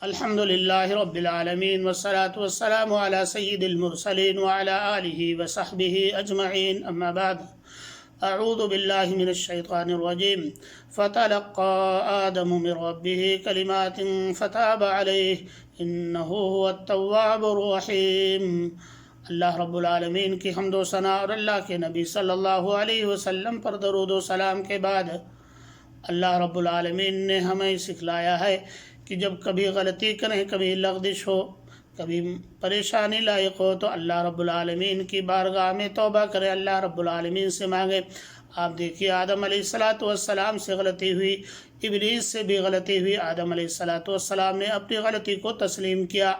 الحمد للہ رب العالمین والصلاة والسلام علی سید المرسلین وعلی آلہ وصحبہ اجمعین اما بعد اعوذ باللہ من الشیطان الرجیم فتلقى آدم من ربہ کلمات فتاب علیہ انہ هو التواب الرحیم۔ اللہ رب العالمین کی حمد و ثنا اور اللہ کے نبی صلی اللہ علیہ وسلم پر درود و سلام کے بعد اللہ رب العالمین نے ہمیں سکھلایا ہے کہ جب کبھی غلطی کریں، کبھی لغزش ہو، کبھی پریشانی لاحق ہو تو اللہ رب العالمین کی بارگاہ میں توبہ کریں، اللہ رب العالمین سے مانگیں۔ آپ دیکھیے آدم علیہ السلام سے غلطی ہوئی، ابلیس سے بھی غلطی ہوئی، آدم علیہ السلام نے اپنی غلطی کو تسلیم کیا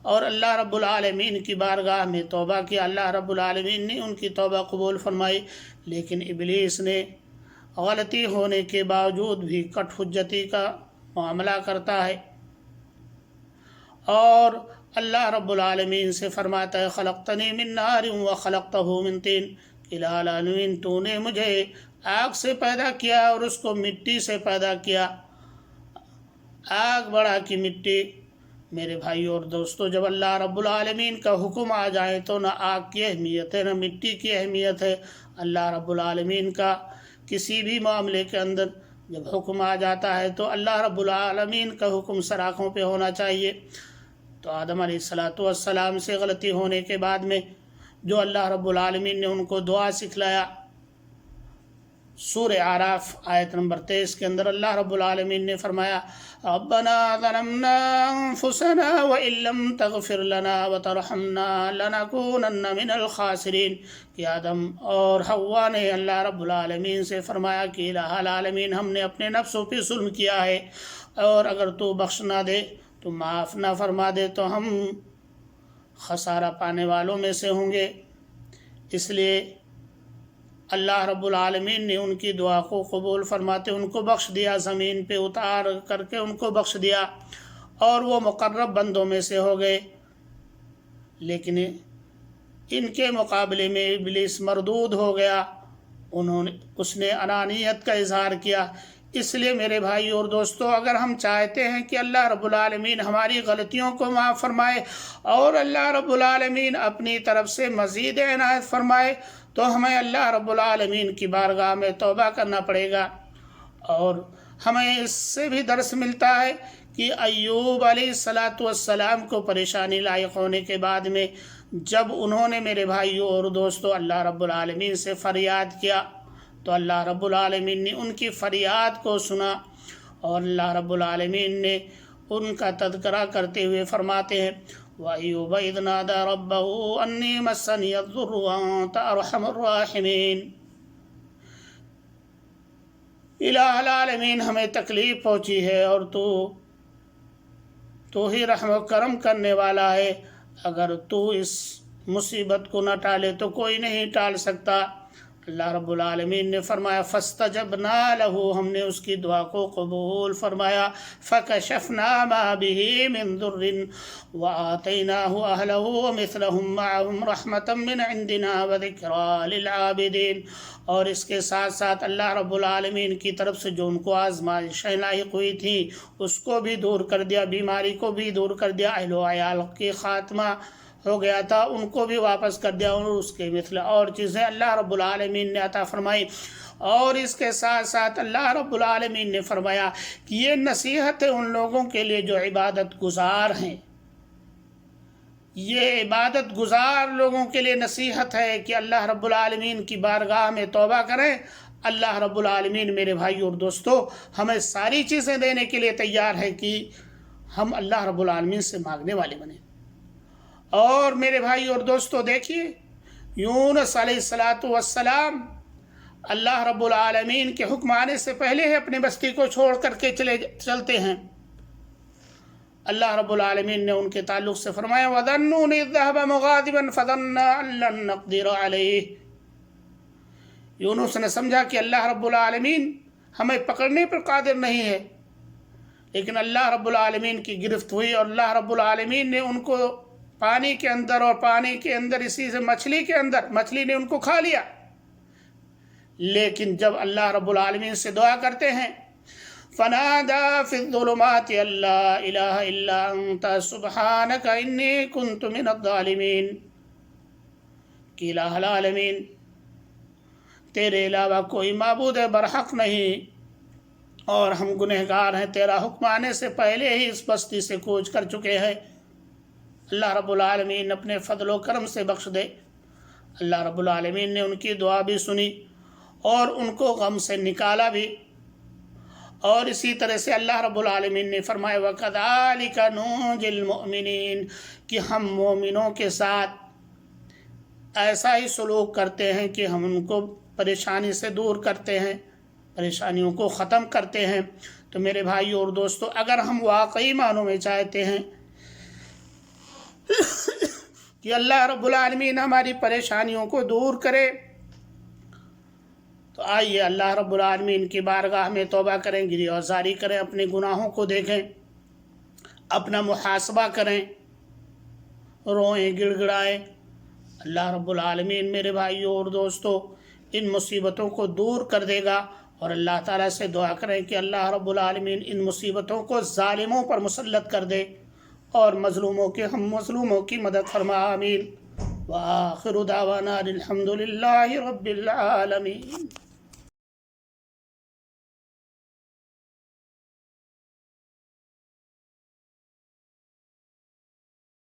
اور اللہ رب العالمین کی بارگاہ میں توبہ کیا، اللہ رب العالمین نے ان کی توبہ قبول فرمائی۔ لیکن ابلیس نے غلطی ہونے کے باوجود بھی کٹ حجتی کا معاملہ کرتا ہے اور اللہ رب العالمین سے فرماتا ہے خلقتنی من نار وخلقتہ من طین، کہ العالمین تو نے مجھے آگ سے پیدا کیا اور اس کو مٹی سے پیدا کیا، آگ بڑھا کی مٹی۔ میرے بھائی اور دوستو، جب اللہ رب العالمین کا حکم آ جائے تو نہ آگ کی اہمیت ہے نہ مٹی کی اہمیت ہے۔ اللہ رب العالمین کا کسی بھی معاملے کے اندر جب حکم آ جاتا ہے تو اللہ رب العالمین کا حکم سر آنکھوں پہ ہونا چاہیے۔ تو آدم علیہ السلام سے غلطی ہونے کے بعد میں جو اللہ رب العالمین نے ان کو دعا سکھلایا، سورہ اعراف آیت نمبر 23 کے اندر اللہ رب العالمین نے فرمایا ربنا ظلمنا انفسنا وان لم تغفر لنا وترحمنا لنکونن من الخاسرین، کہ آدم اور حوا نے اللہ رب العالمین سے فرمایا کہ الہ العالمین ہم نے اپنے نفسوں پہ ظلم کیا ہے، اور اگر تو بخش نہ دے، تو معاف نہ فرما دے تو ہم خسارہ پانے والوں میں سے ہوں گے۔ اس لیے اللہ رب العالمین نے ان کی دعا کو قبول فرماتے ان کو بخش دیا، زمین پہ اتار کر کے ان کو بخش دیا اور وہ مقرب بندوں میں سے ہو گئے۔ لیکن ان کے مقابلے میں ابلیس مردود ہو گیا، اس نے انانیت کا اظہار کیا۔ اس لیے میرے بھائی اور دوستو، اگر ہم چاہتے ہیں کہ اللہ رب العالمین ہماری غلطیوں کو معاف فرمائے اور اللہ رب العالمین اپنی طرف سے مزید عنایت فرمائے، تو ہمیں اللہ رب العالمین کی بارگاہ میں توبہ کرنا پڑے گا۔ اور ہمیں اس سے بھی درس ملتا ہے کہ ایوب علیہ السلام کو پریشانی لاحق ہونے کے بعد میں جب انہوں نے میرے بھائیوں اور دوستوں اللہ رب العالمین سے فریاد کیا تو اللہ رب العالمین نے ان کی فریاد کو سنا، اور اللہ رب العالمین نے ان کا تذکرہ کرتے ہوئے فرماتے ہیں وَأَيُّوبَ إِذْ نَادَى رَبَّهُ أَنِّي مَسَّنِيَ الضُّرُّ وَأَنْتَ أَرْحَمُ الرَّاحِمِينَ۔ الہ العالمین ہمیں تکلیف پہنچی ہے اور تو ہی رحم و کرم کرنے والا ہے، اگر تو اس مصیبت کو نہ ٹالے تو کوئی نہیں ٹال سکتا۔ اللہ رب العالمین نے فرمایا فَاسْتَجَبْنَا لَهُ، ہم نے اس کی دعا کو قبول فرمایا، فَكَشَفْنَا مَا بِهِ مِن ضُرٍّ وَآتَيْنَاهُ أَهْلَهُ وَمِثْلَهُمْ مَعَهُمْ رَحْمَةً مِّنْ عِنْدِنَا وَذِكْرَىٰ لِلْعَابِدِينَ۔ اور اس کے ساتھ ساتھ اللہ رب العالمین کی طرف سے جو ان کو آزمائشیں لاحق ہوئی تھیں اس کو بھی دور کر دیا، بیماری کو بھی دور کر دیا، اہل و عیال کی خاتمہ ہو گیا تھا ان کو بھی واپس کر دیا، اور اس کے مثل اور چیزیں اللہ رب العالمین نے عطا فرمائی۔ اور اس کے ساتھ ساتھ اللہ رب العالمین نے فرمایا کہ یہ نصیحت ہے ان لوگوں کے لیے جو عبادت گزار ہیں، یہ عبادت گزار لوگوں کے لیے نصیحت ہے کہ اللہ رب العالمین کی بارگاہ میں توبہ کریں۔ اللہ رب العالمین میرے بھائی اور دوستو ہمیں ساری چیزیں دینے کے لیے تیار ہے کہ ہم اللہ رب العالمین سے مانگنے والے بنیں۔ اور میرے بھائی اور دوستو دیکھیے یونس علیہ السلام اللہ رب العالمین کے حکم آنے سے پہلے ہی اپنی بستی کو چھوڑ کر کے چلتے ہیں۔ اللہ رب العالمین نے ان کے تعلق سے فرمایا وَظَنُّونِ إِذْ ذَهَبَ مُغَاضِبًا فَظَنَّ أَن لَّن نَّقْدِرَ عَلَيْهِ۔ یونس نے سمجھا کہ اللہ رب العالمین ہمیں پکڑنے پر قادر نہیں ہے، لیکن اللہ رب العالمین کی گرفت ہوئی اور اللہ رب العالمین نے ان کو پانی کے اندر، اور پانی کے اندر اسی سے مچھلی کے اندر، مچھلی نے ان کو کھا لیا۔ لیکن جب اللہ رب العالمین سے دعا کرتے ہیں فنادى في الظلمات أن لا إله إلا أنت سبحانك إني كنت من الظالمين کہ الہ العالمین تیرے علاوہ کوئی معبود برحق نہیں اور ہم گنہگار ہیں، تیرا حکم آنے سے پہلے ہی اس بستی سے کوچ کر چکے ہیں۔ اللہ رب العالمین اپنے فضل و کرم سے بخش دے۔ اللہ رب العالمین نے ان کی دعا بھی سنی اور ان کو غم سے نکالا بھی، اور اسی طرح سے اللہ رب العالمین نے فرمایا وَكَذَلِكَ نُنْجِي الْمُؤْمِنِينَ کہ ہم مومنوں کے ساتھ ایسا ہی سلوک کرتے ہیں کہ ہم ان کو پریشانی سے دور کرتے ہیں، پریشانیوں کو ختم کرتے ہیں۔ تو میرے بھائیو اور دوستو، اگر ہم واقعی معنوں میں چاہتے ہیں کہ اللہ رب العالمین ہماری پریشانیوں کو دور کرے، تو آئیے اللہ رب العالمین کی بارگاہ میں توبہ کریں، گریہ آزاری کریں، اپنے گناہوں کو دیکھیں، اپنا محاسبہ کریں، روئیں گڑ گڑائیں۔ اللہ رب العالمین میرے بھائیوں اور دوستو ان مصیبتوں کو دور کر دے گا، اور اللہ تعالیٰ سے دعا کریں کہ اللہ رب العالمین ان مصیبتوں کو ظالموں پر مسلط کر دے اور ہم مظلوموں کی مدد فرما، آمین۔ وآخر دعوانا الحمد للہ رب العالمین۔